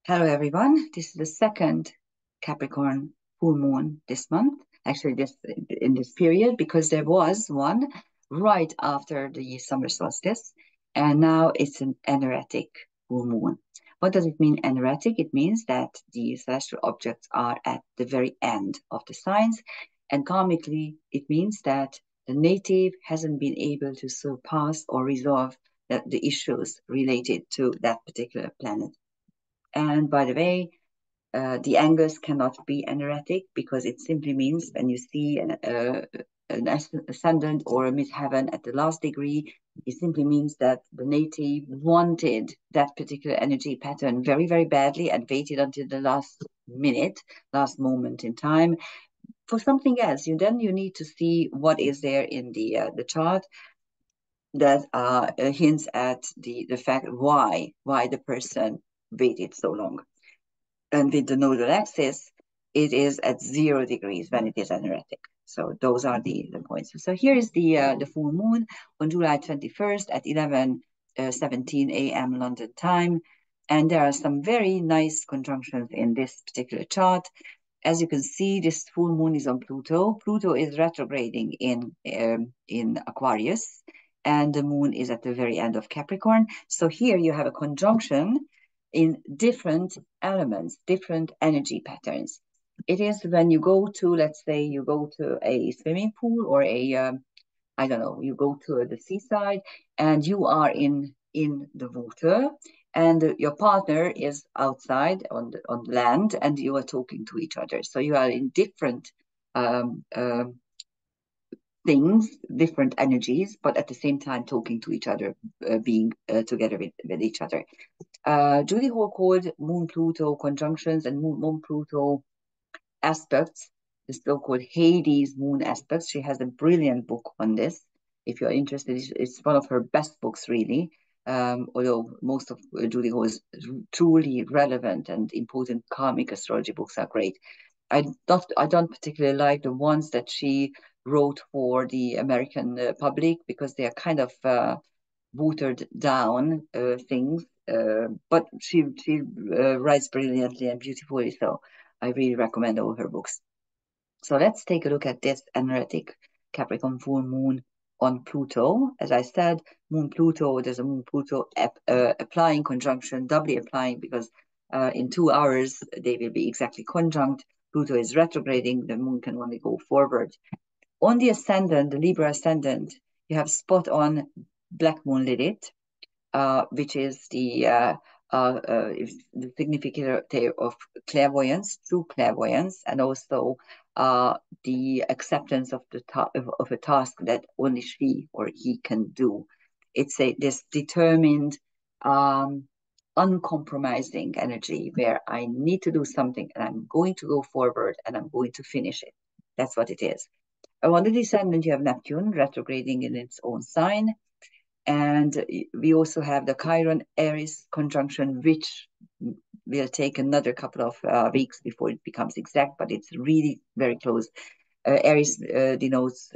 Hello, everyone. This is the second Capricorn full moon this month, actually, in this period, because there was one right after the summer solstice, and now it's an anaretic full moon. What does it mean, anaretic? It means that the celestial objects are at the very end of the signs, and karmically, it means that the native hasn't been able to surpass or resolve the issues related to that particular planet. And by the way, the angles cannot be anaretic because it simply means when you see an ascendant or a midheaven at the last degree, it simply means that the native wanted that particular energy pattern very, very badly and waited until the last minute, last moment in time for something else. Then you need to see what is there in the chart that hints at the fact why the person waited so long. And with the nodal axis, it is at 0 degrees when it is anaretic. So those are the points. So here is the full moon on July 21st at 11:17 a.m. London time. And there are some very nice conjunctions in this particular chart. As you can see, this full moon is on Pluto. Pluto is retrograding in Aquarius, and the moon is at the very end of Capricorn. So here you have a conjunction in different elements, different energy patterns. It is when you go to, let's say, you go to a swimming pool or I don't know, you go to the seaside and you are in the water, and your partner is outside on land, and you are talking to each other. So you are in different things, different energies, but at the same time talking to each other, being together with each other. Judy Hall called Moon-Pluto conjunctions and Moon-Pluto aspects, the so-called Hades moon aspects. She has a brilliant book on this. If you're interested, it's one of her best books, really. Although most of Judy Hall's truly relevant and important karmic astrology books are great. I don't particularly like the ones that she wrote for the American public because they are kind of watered down things. But she writes brilliantly and beautifully, so I really recommend all her books. So let's take a look at this anaretic Capricorn full moon on Pluto. As I said, Moon Pluto, there's a Moon Pluto applying conjunction, doubly applying, because in 2 hours they will be exactly conjunct. Pluto is retrograding, the moon can only go forward. On the ascendant, the Libra ascendant, you have spot on Black Moon Lilith, which is the significator of clairvoyance, true clairvoyance, and also the acceptance of a task that only she or he can do. It's this determined, uncompromising energy where I need to do something and I'm going to go forward and I'm going to finish it. That's what it is. On the descendant, you have Neptune retrograding in its own sign. And we also have the Chiron Aries conjunction, which will take another couple of weeks before it becomes exact, but it's really very close. Aries denotes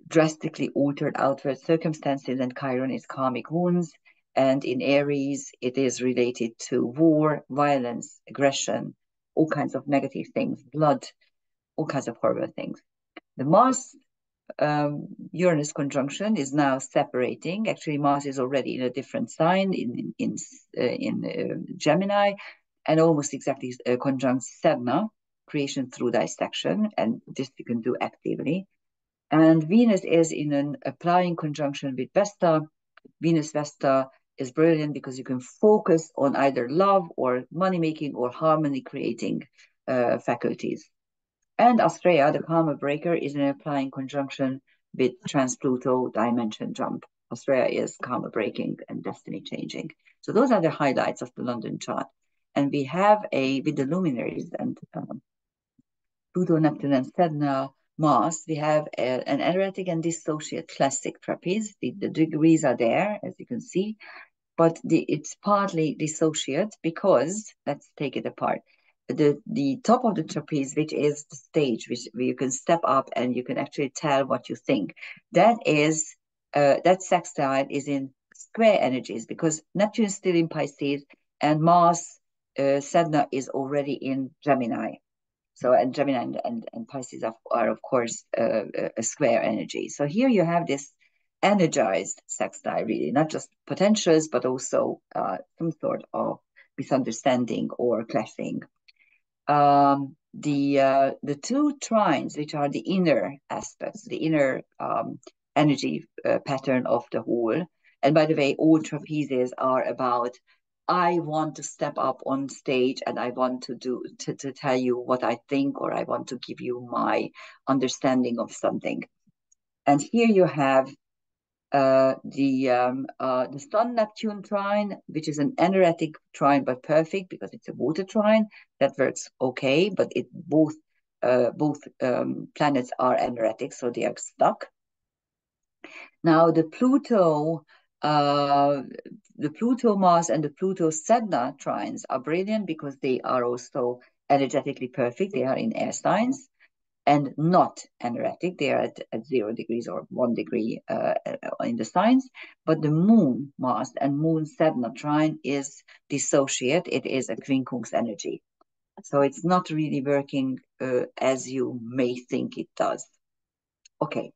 drastically altered outward circumstances, and Chiron is karmic wounds. And in Aries, it is related to war, violence, aggression, all kinds of negative things, blood, all kinds of horrible things. The Mars Uranus conjunction is now separating. Actually, Mars is already in a different sign in Gemini, and almost exactly conjunct Sedna, creation through dissection, and this you can do actively. And Venus is in an applying conjunction with Vesta. Venus Vesta is brilliant because you can focus on either love or money making or harmony creating faculties. And Astrea, the karma breaker, is in applying conjunction with trans-Pluto dimension jump. Astrea is karma breaking and destiny changing. So those are the highlights of the London chart. And we have with the luminaries and Pluto, Neptune, and Sedna, Mars, we have an anaretic and dissociate classic trapeze. The degrees are there, as you can see, but it's partly dissociate because, let's take it apart. The top of the trapeze, which is the stage, where you can step up and you can actually tell what you think, that sextile is in square energies, because Neptune is still in Pisces and Mars, Sedna, is already in Gemini. So, and Gemini and Pisces are of course a square energy. So here you have this energized sextile, really, not just potentials, but also some sort of misunderstanding or clashing. The two trines, which are the inner aspects, the inner energy pattern of the whole. And by the way, all trapezes are about, I want to step up on stage and I want to tell you what I think, or I want to give you my understanding of something. And here you have the Sun Neptune trine, which is an anaretic trine but perfect because it's a water trine that works okay, but both planets are anaretic, so they are stuck. Now the Pluto Mars and the Pluto Sedna trines are brilliant because they are also energetically perfect. They are in air signs and not anaretic. They are at 0 degrees or 1 degree in the signs. But the Moon Mars and Moon Sedna trine is dissociate. It is a quincunx energy. So it's not really working as you may think it does. Okay,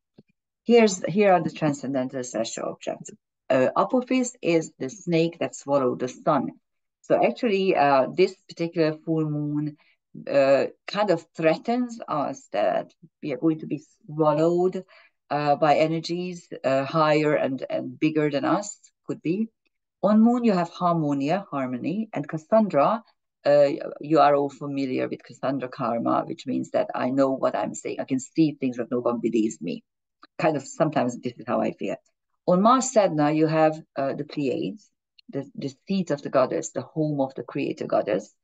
here are the transcendental celestial objects. Apophis is the snake that swallowed the sun. So actually, this particular full moon kind of threatens us that we are going to be swallowed by energies higher and bigger than us, could be. On moon, you have harmonia, harmony, and Cassandra. You are all familiar with Cassandra karma, which means that I know what I'm saying. I can see things that no one believes me. Kind of sometimes this is how I feel. On Mars Sedna, you have the Pleiades, the seat of the goddess, the home of the creator goddess.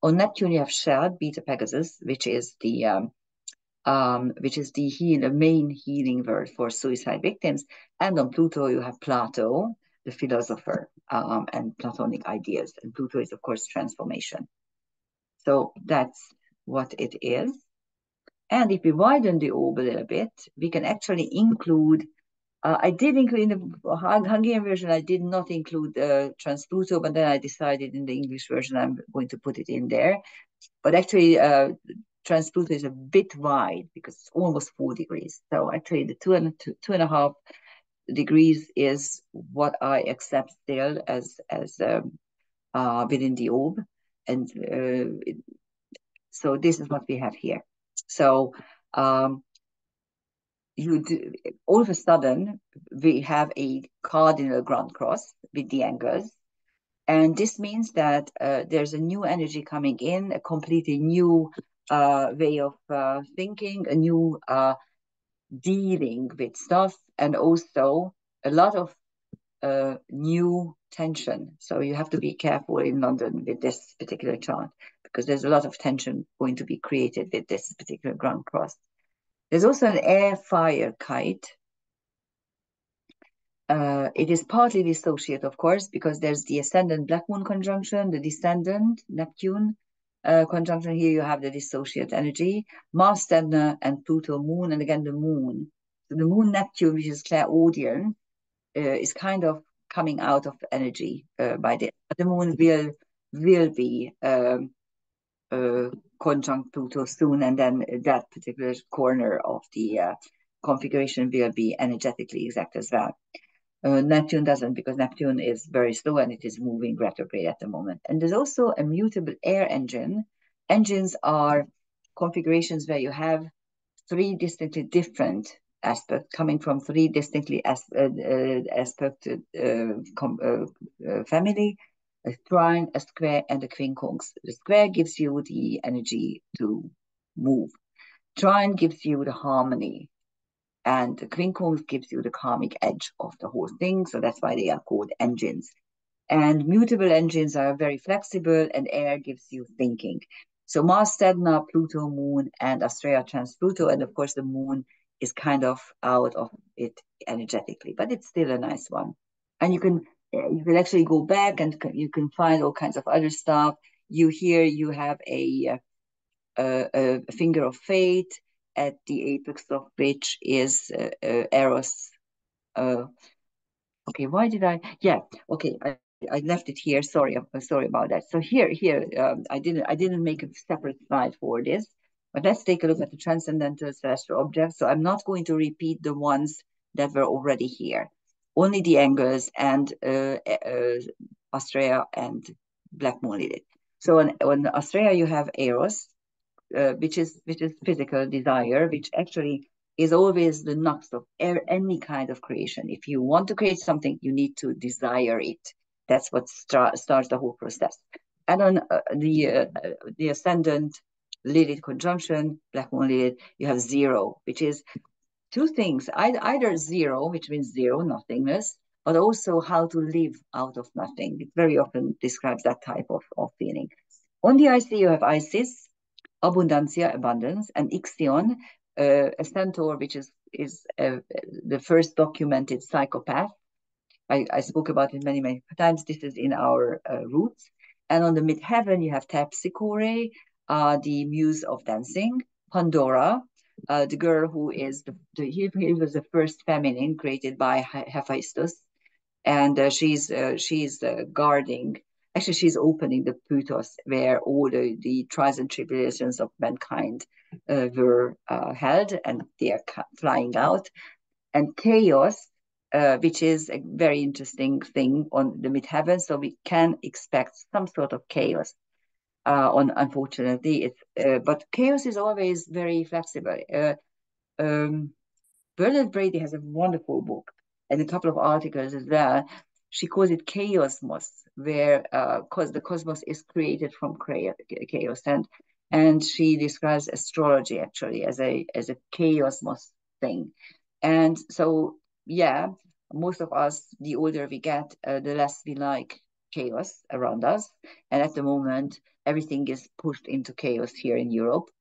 On Neptune, you have Shad, Beta Pegasus, which is the main healing word for suicide victims. And on Pluto, you have Plato, the philosopher, and Platonic ideas. And Pluto is, of course, transformation. So that's what it is. And if we widen the orb a little bit, we can actually include, I did include in the Hungarian version, I did not include Trans-Pluto, but then I decided in the English version I'm going to put it in there. But actually, Trans-Pluto is a bit wide because it's almost 4 degrees. So actually the 2.5 degrees is what I accept still as within the orb. And so this is what we have here. So all of a sudden, we have a cardinal ground cross with the angles. And this means that there's a new energy coming in, a completely new way of thinking, a new dealing with stuff, and also a lot of new tension. So you have to be careful in London with this particular chart because there's a lot of tension going to be created with this particular ground cross. There's also an air-fire kite. It is partly dissociate, of course, because there's the ascendant Black Moon conjunction, the descendant Neptune conjunction. Here you have the dissociate energy, Mars, Sedna, and Pluto Moon, and again the Moon. So the Moon Neptune, which is clairaudient, is kind of coming out of energy by this. But the Moon will be conjunct Pluto soon, and then that particular corner of the configuration will be energetically exact as well. Neptune doesn't, because Neptune is very slow and it is moving retrograde at the moment. And there's also a mutable air engine. Engines are configurations where you have 3 distinctly different aspects coming from 3 distinctly aspected family: a trine, a square, and a quincunx. The square gives you the energy to move. Trine gives you the harmony. And the quincunx gives you the karmic edge of the whole thing. So that's why they are called engines. And mutable engines are very flexible, and air gives you thinking. So Mars, Sedna, Pluto, Moon, and Astrea Trans-Pluto. And of course, the Moon is kind of out of it energetically, but it's still a nice one. And you can actually go back and you can find all kinds of other stuff. You have a finger of fate, at the apex of which is Eros Okay, why did I? Yeah, okay, I left it here. Sorry, sorry about that. So here, I didn't make a separate slide for this, but let's take a look at the transcendental celestial objects. So I'm not going to repeat the ones that were already here, only the angles and Astrea and Black Moon Lilith. So on Astrea you have Eros, which is physical desire, which actually is always the nux of any kind of creation. If you want to create something, you need to desire it. That's what starts the whole process. And on the ascendant Lilith conjunction, Black Moon Lilith, you have zero, which is two things: either zero, which means zero, nothingness, but also how to live out of nothing. It very often describes that type of feeling. On the IC, you have Isis, Abundancia, abundance, and Ixion, a centaur, which is the first documented psychopath. I spoke about it many, many times. This is in our roots. And on the midheaven, you have Terpsichore, the muse of dancing, Pandora, the girl who is he was the first feminine created by Hephaestus, and she's guarding. Actually, she's opening the Plutos where all the trials and tribulations of mankind were held, and they are flying out. And chaos, which is a very interesting thing on the midheaven. So we can expect some sort of chaos. Unfortunately, but chaos is always very flexible. Um, Bernard Brady has a wonderful book and a couple of articles as well. She calls it chaosmos, where because the cosmos is created from chaos, and she describes astrology actually as a chaosmos thing. And so, yeah, most of us, the older we get, the less we like chaos around us. And at the moment, everything is pushed into chaos here in Europe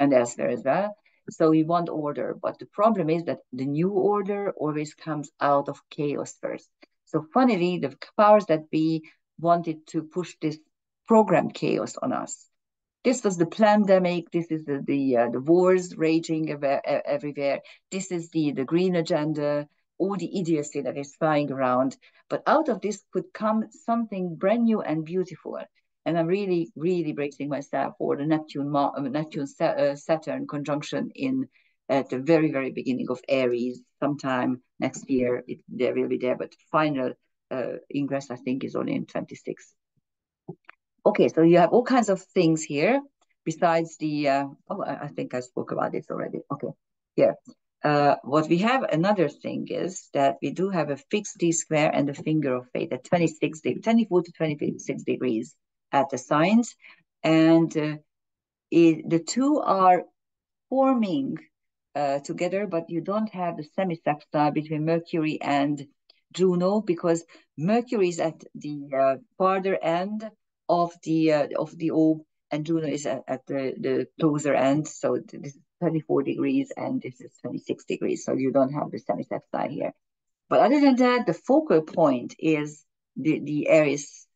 and elsewhere as well. So we want order, but the problem is that the new order always comes out of chaos first. So funnily, the powers that be wanted to push this program chaos on us. This was the pandemic. This is the wars raging everywhere. This is the green agenda, all the idiocy that is flying around. But out of this could come something brand new and beautiful. And I'm really, really bracing myself for the Neptune Saturn conjunction in at the very, very beginning of Aries, sometime next year. They will be there, but final ingress I think is only in 26. Okay, so you have all kinds of things here besides the, I think I spoke about this already. Okay, here. What we have, another thing is that we do have a fixed D-square and a finger of fate at 24 to 26 degrees at the signs. And the two are forming together, but you don't have the semisextile between Mercury and Juno, because Mercury is at the farther end of the orb, and Juno is at the closer end. So this is 24 degrees and this is 26 degrees. So you don't have the semisextile here. But other than that, the focal point is the Aries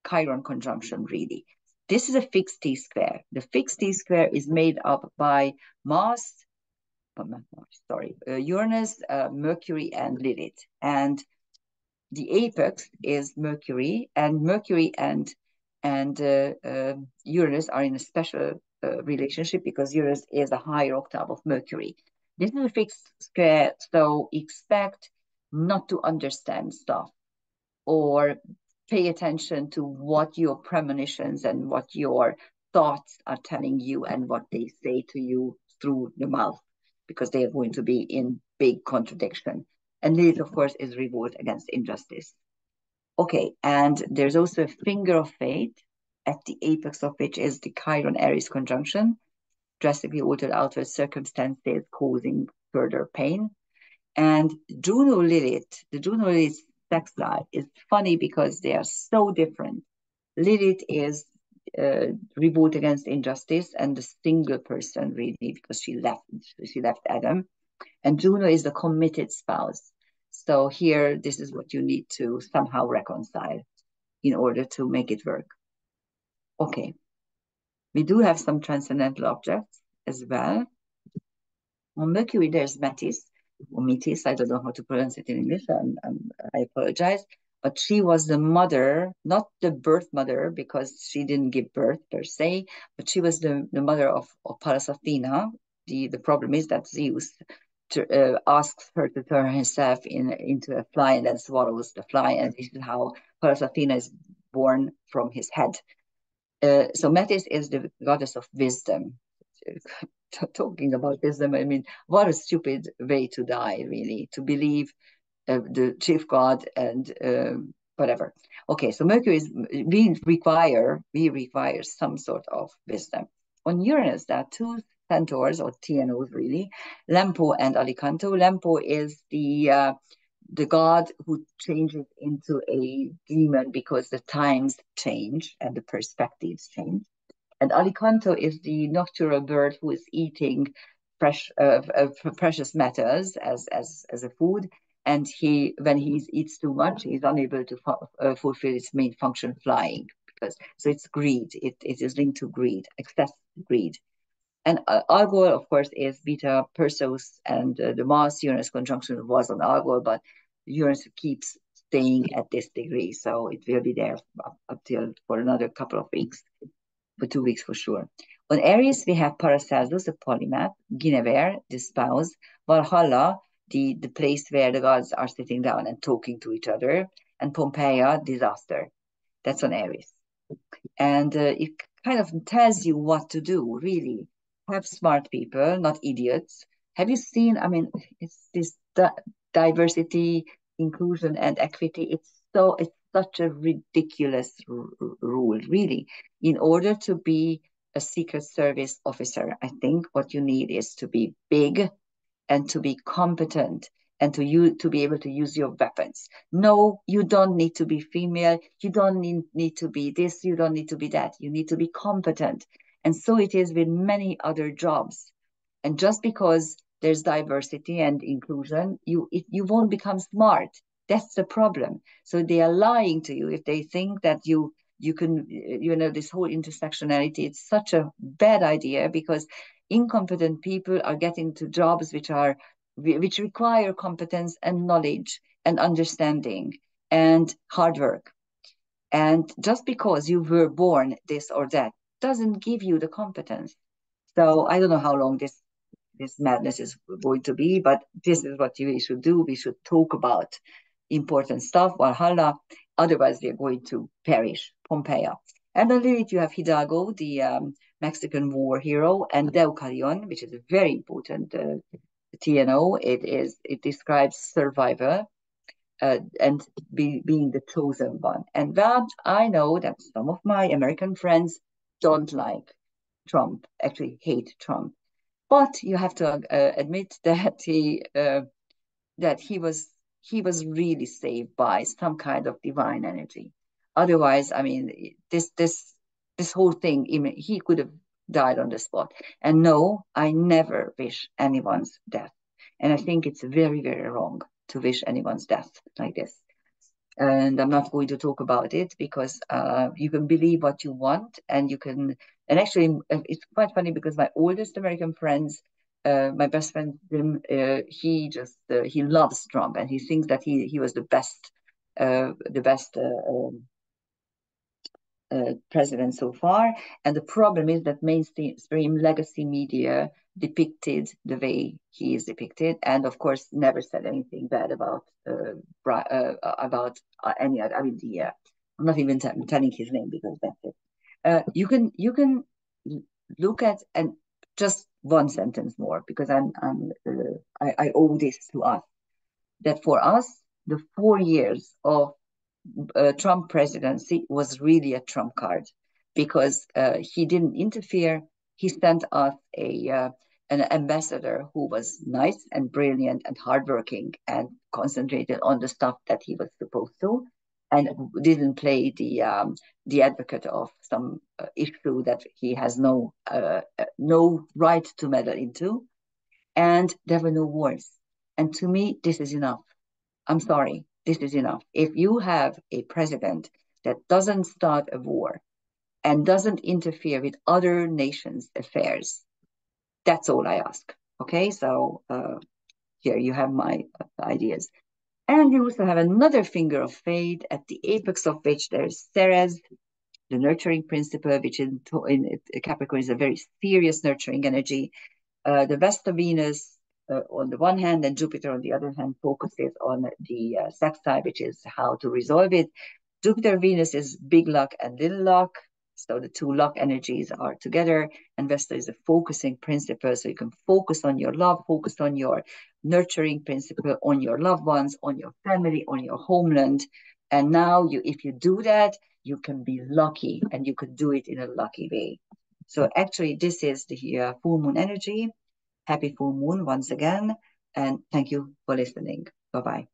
Chiron conjunction, really. This is a fixed T-square. The fixed T-square is made up by Mars, Uranus, Mercury, and Lilith. And the apex is Mercury, and Uranus are in a special relationship because Uranus is a higher octave of Mercury. This is a fixed square, so expect not to understand stuff or pay attention to what your premonitions and what your thoughts are telling you and what they say to you through the mouth, because they are going to be in big contradiction. And Lilith, of course, is revolt against injustice. Okay, and there's also a finger of fate, at the apex of which is the Chiron Aries conjunction, drastically altered outward circumstances causing further pain. And Juno Lilith, the Juno Lilith sextile is funny because they are so different. Lilith is revolt against injustice and the single person, really, because she left Adam. And Juno is the committed spouse. So here, this is what you need to somehow reconcile in order to make it work. Okay. We do have some transcendental objects as well. On Mercury, there's Metis. Metis. I don't know how to pronounce it in English. I apologize. But she was the mother, not the birth mother, because she didn't give birth per se, but she was the mother of Pallas Athena. The problem is that Zeus asks her to turn herself into a fly and then swallows the fly. And this is how Pallas Athena is born from his head. So Metis is the goddess of wisdom. Talking about wisdom, I mean, what a stupid way to die, really, to believe the chief god and whatever. Okay, so Mercury is, we require some sort of wisdom. On Uranus, there are two centaurs or TNOs really, Lempo and Alicanto. Lempo is the god who changes into a demon because the times change and the perspectives change. And Alicanto is the nocturnal bird who is eating precious metals as a food. And when he eats too much, he's unable to fulfill its main function, flying. So it's greed. It is linked to greed, excess greed. And Algol, of course, is Beta Perseus, and the Mars Uranus conjunction was on Algol, but Uranus keeps staying at this degree, so it will be there up till for another couple of weeks, for 2 weeks for sure. On Aries, we have Paracelsus, the polymath, Guinevere, the spouse, Valhalla, the place where the gods are sitting down and talking to each other, and Pompeia, disaster. That's on Aries. And it kind of tells you what to do, really. Have smart people, not idiots. Have you seen, I mean, it's this diversity, inclusion, and equity. It's such a ridiculous rule, really. In order to be a Secret Service officer, I think what you need is to be big and to be competent and to be able to use your weapons. No, you don't need to be female. You don't need to be this. You don't need to be that. You need to be competent. And so it is with many other jobs. And just because there's diversity and inclusion, you won't become smart. That's the problem. So they are lying to you if they think that you can, this whole intersectionality, it's such a bad idea because incompetent people are getting to jobs which require competence and knowledge and understanding and hard work. And just because you were born this or that doesn't give you the competence. So I don't know how long this madness is going to be, but this is what we should do. We should talk about important stuff, Valhalla. Otherwise, we are going to perish, Pompeia. And then Lilith, you have Hidalgo, the Mexican war hero, and Deucalion, which is a very important TNO. It describes survivor and being the chosen one. And that I know that some of my American friends don't like Trump, actually hate Trump. But you have to admit that he was really saved by some kind of divine energy. Otherwise, I mean, this whole thing, he could have died on the spot. And no, I never wish anyone's death. And I think it's very, very wrong to wish anyone's death like this. And I'm not going to talk about it because you can believe what you want, and you can. And actually, it's quite funny because my oldest American friends, my best friend Jim, he loves Trump, and he thinks that he was the best president so far. And the problem is that mainstream legacy media depicted the way he is depicted, and of course never said anything bad about any other. I mean, I'm not even telling his name because that's it. You can look at, and just one sentence more because I owe this to us, that for us the 4 years of Trump presidency was really a trump card because he didn't interfere. He sent us an ambassador who was nice and brilliant and hardworking and concentrated on the stuff that he was supposed to, and didn't play the advocate of some issue that he has no right to meddle into. And there were no wars. And to me, this is enough. I'm sorry, this is enough. If you have a president that doesn't start a war and doesn't interfere with other nations' affairs, that's all I ask. Okay, so here you have my ideas. And we also have another finger of fate, at the apex of which there's Ceres, the nurturing principle, which in Capricorn is a very serious nurturing energy. The Vesta Venus on the one hand, and Jupiter on the other hand focuses on the sex side, which is how to resolve it. Jupiter Venus is big luck and little luck. So the two luck energies are together, and Vesta is a focusing principle. So you can focus on your love, focus on your nurturing principle, on your loved ones, on your family, on your homeland. And now if you do that, you can be lucky, and you could do it in a lucky way. So actually, this is the full moon energy. Happy full moon once again, and thank you for listening. Bye-bye.